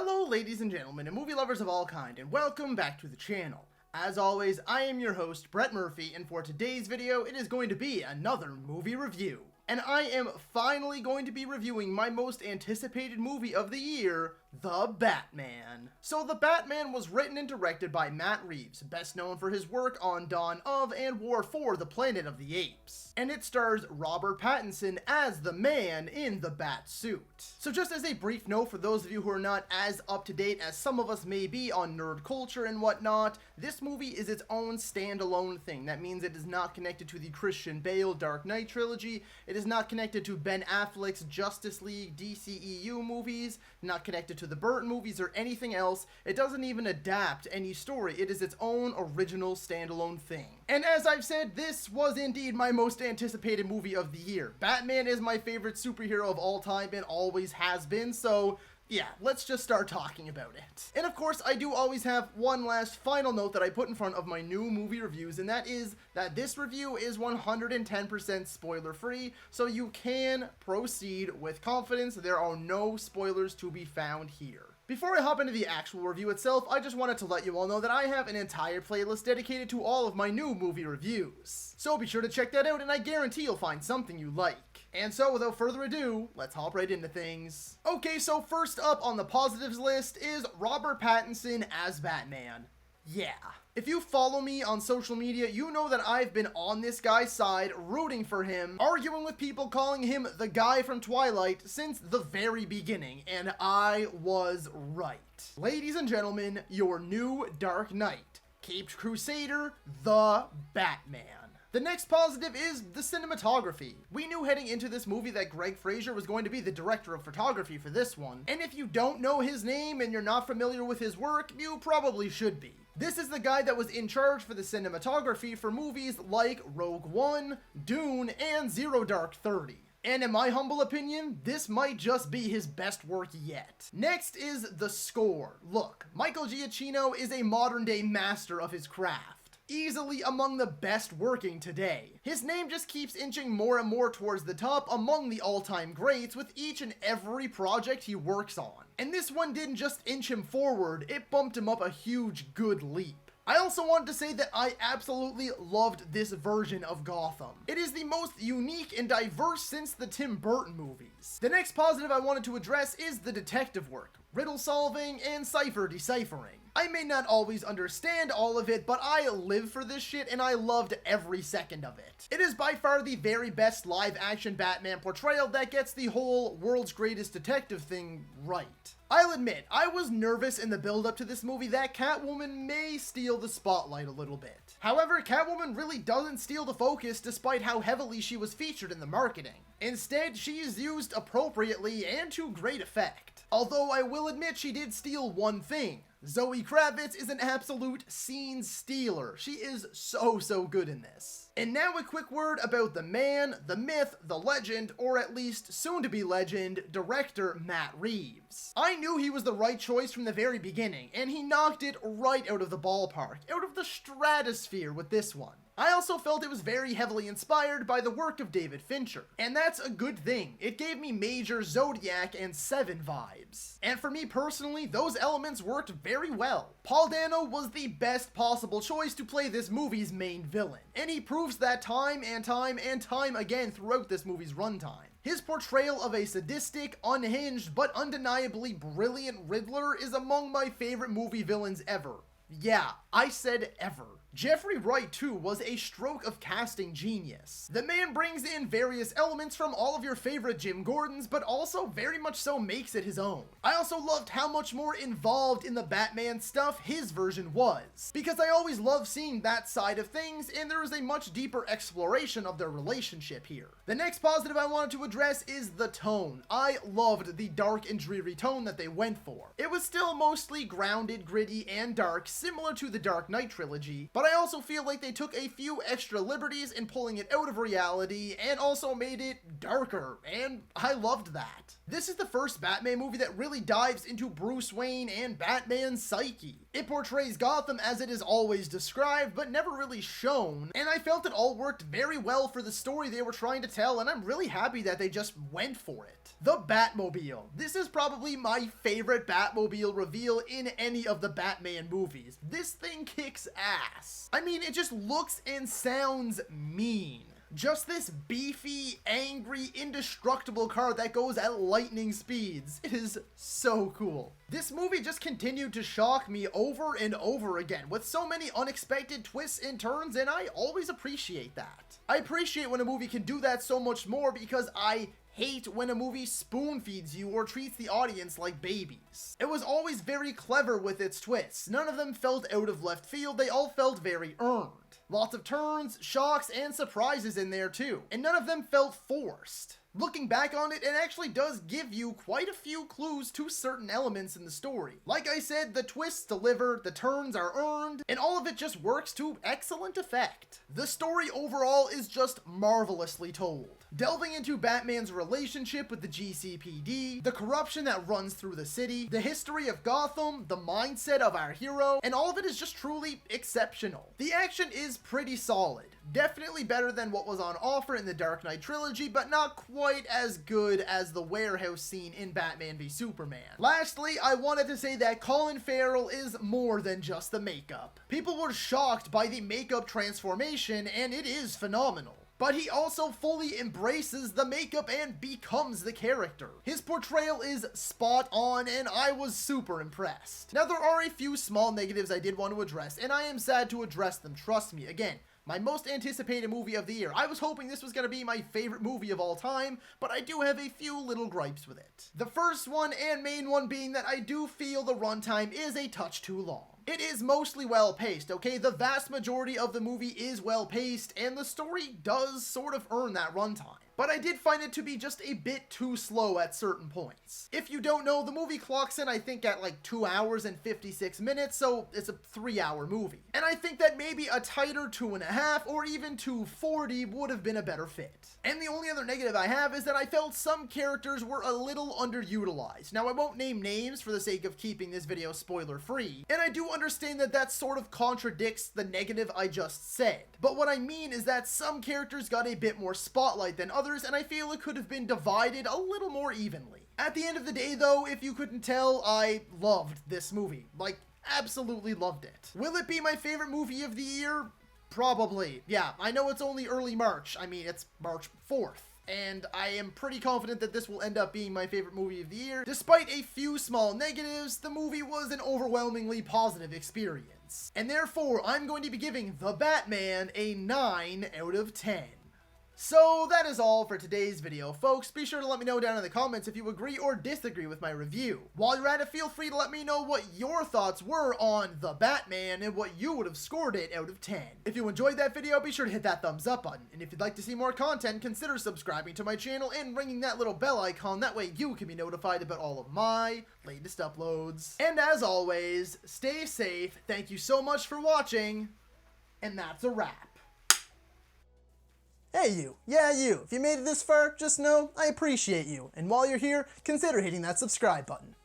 Hello ladies and gentlemen and movie lovers of all kind, and welcome back to the channel. As always, I am your host, Brett Murphy, and for today's video, it is going to be another movie review. And I am finally going to be reviewing my most anticipated movie of the year, The Batman. So The Batman was written and directed by Matt Reeves, best known for his work on Dawn of and War for the Planet of the Apes. And it stars Robert Pattinson as the man in the bat suit. So just as a brief note for those of you who are not as up to date as some of us may be on nerd culture and whatnot, this movie is its own standalone thing. That means it is not connected to the Christian Bale Dark Knight trilogy. It is not connected to Ben Affleck's Justice League DCEU movies, not connected to the Burton movies or anything else. It doesn't even adapt any story. It is its own original standalone thing. And as I've said, this was indeed my most anticipated movie of the year. Batman is my favorite superhero of all time and always has been, so yeah, let's just start talking about it. And of course, I do always have one last final note that I put in front of my new movie reviews, and that is that this review is 110% spoiler free, so you can proceed with confidence. There are no spoilers to be found here. Before I hop into the actual review itself, I just wanted to let you all know that I have an entire playlist dedicated to all of my new movie reviews. So be sure to check that out, and I guarantee you'll find something you like. And so without further ado, let's hop right into things. Okay, so first up on the positives list is Robert Pattinson as Batman. Yeah. If you follow me on social media, you know that I've been on this guy's side, rooting for him, arguing with people calling him the guy from Twilight since the very beginning, and I was right. Ladies and gentlemen, your new Dark Knight, Caped Crusader, the Batman. The next positive is the cinematography. We knew heading into this movie that Greg Fraser was going to be the director of photography for this one, and if you don't know his name and you're not familiar with his work, you probably should be. This is the guy that was in charge for the cinematography for movies like Rogue One, Dune, and Zero Dark 30. And in my humble opinion, this might just be his best work yet. Next is the score. Look, Michael Giacchino is a modern day master of his craft. Easily among the best working today. His name just keeps inching more and more towards the top among the all-time greats with each and every project he works on. And this one didn't just inch him forward, it bumped him up a huge good leap. I also wanted to say that I absolutely loved this version of Gotham. It is the most unique and diverse since the Tim Burton movies. The next positive I wanted to address is the detective work, riddle solving, and cipher deciphering. I may not always understand all of it, but I live for this shit and I loved every second of it. It is by far the very best live action Batman portrayal that gets the whole world's greatest detective thing right. I'll admit, I was nervous in the build up to this movie that Catwoman may steal the spotlight a little bit. However, Catwoman really doesn't steal the focus despite how heavily she was featured in the marketing. Instead, she is used appropriately and to great effect. Although I will admit she did steal one thing. Zoe Kravitz is an absolute scene stealer. She is so good in this. And now a quick word about the man, the myth, the legend, or at least soon-to-be legend, director Matt Reeves. I knew he was the right choice from the very beginning, and he knocked it right out of the ballpark, out of the stratosphere with this one. I also felt it was very heavily inspired by the work of David Fincher, and that's a good thing. It gave me major Zodiac and Seven vibes. And for me personally, those elements worked very well. Paul Dano was the best possible choice to play this movie's main villain, and he proves that time and time again throughout this movie's runtime. His portrayal of a sadistic, unhinged, but undeniably brilliant Riddler is among my favorite movie villains ever. Yeah, I said ever. Jeffrey Wright, too, was a stroke of casting genius. The man brings in various elements from all of your favorite Jim Gordons, but also very much so makes it his own. I also loved how much more involved in the Batman stuff his version was, because I always love seeing that side of things, and there is a much deeper exploration of their relationship here. The next positive I wanted to address is the tone. I loved the dark and dreary tone that they went for. It was still mostly grounded, gritty, and dark, similar to the Dark Knight trilogy, but but I also feel like they took a few extra liberties in pulling it out of reality and also made it darker, and I loved that. This is the first Batman movie that really dives into Bruce Wayne and Batman's psyche. It portrays Gotham as it is always described, but never really shown, and I felt it all worked very well for the story they were trying to tell, and I'm really happy that they just went for it. The Batmobile. This is probably my favorite Batmobile reveal in any of the Batman movies. This thing kicks ass. I mean, it just looks and sounds mean. Just this beefy, angry, indestructible car that goes at lightning speeds. It is so cool. This movie just continued to shock me over and over again with so many unexpected twists and turns, and I always appreciate that. I appreciate when a movie can do that so much more because I hate when a movie spoon feeds you or treats the audience like babies. It was always very clever with its twists. None of them felt out of left field, they all felt very earned. Lots of turns, shocks, and surprises in there too, and none of them felt forced. Looking back on it, it actually does give you quite a few clues to certain elements in the story. Like I said, the twists deliver, the turns are earned, and all of it just works to excellent effect. The story overall is just marvelously told. Delving into Batman's relationship with the GCPD, the corruption that runs through the city, the history of Gotham, the mindset of our hero, and all of it is just truly exceptional. The action is pretty solid. Definitely better than what was on offer in the Dark Knight trilogy, but not quite as good as the warehouse scene in Batman v Superman. Lastly, I wanted to say that Colin Farrell is more than just the makeup. People were shocked by the makeup transformation, and it is phenomenal. But he also fully embraces the makeup and becomes the character. His portrayal is spot on, and I was super impressed. Now, there are a few small negatives I did want to address, and I am sad to address them, trust me. Again, my most anticipated movie of the year. I was hoping this was going to be my favorite movie of all time, but I do have a few little gripes with it. The first one and main one being that I do feel the runtime is a touch too long. It is mostly well-paced, okay? The vast majority of the movie is well-paced, and the story does sort of earn that runtime. But I did find it to be just a bit too slow at certain points. If you don't know, the movie clocks in, I think, at like 2 hours and 56 minutes, so it's a 3-hour movie. And I think that maybe a tighter 2.5 or even 2:40 would have been a better fit. And the only other negative I have is that I felt some characters were a little underutilized. Now, I won't name names for the sake of keeping this video spoiler-free, and I do understand that that sort of contradicts the negative I just said. But what I mean is that some characters got a bit more spotlight than others, and I feel it could have been divided a little more evenly. At the end of the day, though, if you couldn't tell, I loved this movie. Like, absolutely loved it. Will it be my favorite movie of the year? Probably. Yeah, I know it's only early March. I mean, it's March 4th. And I am pretty confident that this will end up being my favorite movie of the year. Despite a few small negatives, the movie was an overwhelmingly positive experience. And therefore, I'm going to be giving The Batman a 9 out of 10. So that is all for today's video, folks. Be sure to let me know down in the comments if you agree or disagree with my review. While you're at it, feel free to let me know what your thoughts were on The Batman and what you would have scored it out of 10. If you enjoyed that video, be sure to hit that thumbs up button. And if you'd like to see more content, consider subscribing to my channel and ringing that little bell icon. That way you can be notified about all of my latest uploads. And as always, stay safe. Thank you so much for watching. And that's a wrap. Hey you, yeah you, if you made it this far, just know I appreciate you, and while you're here, consider hitting that subscribe button.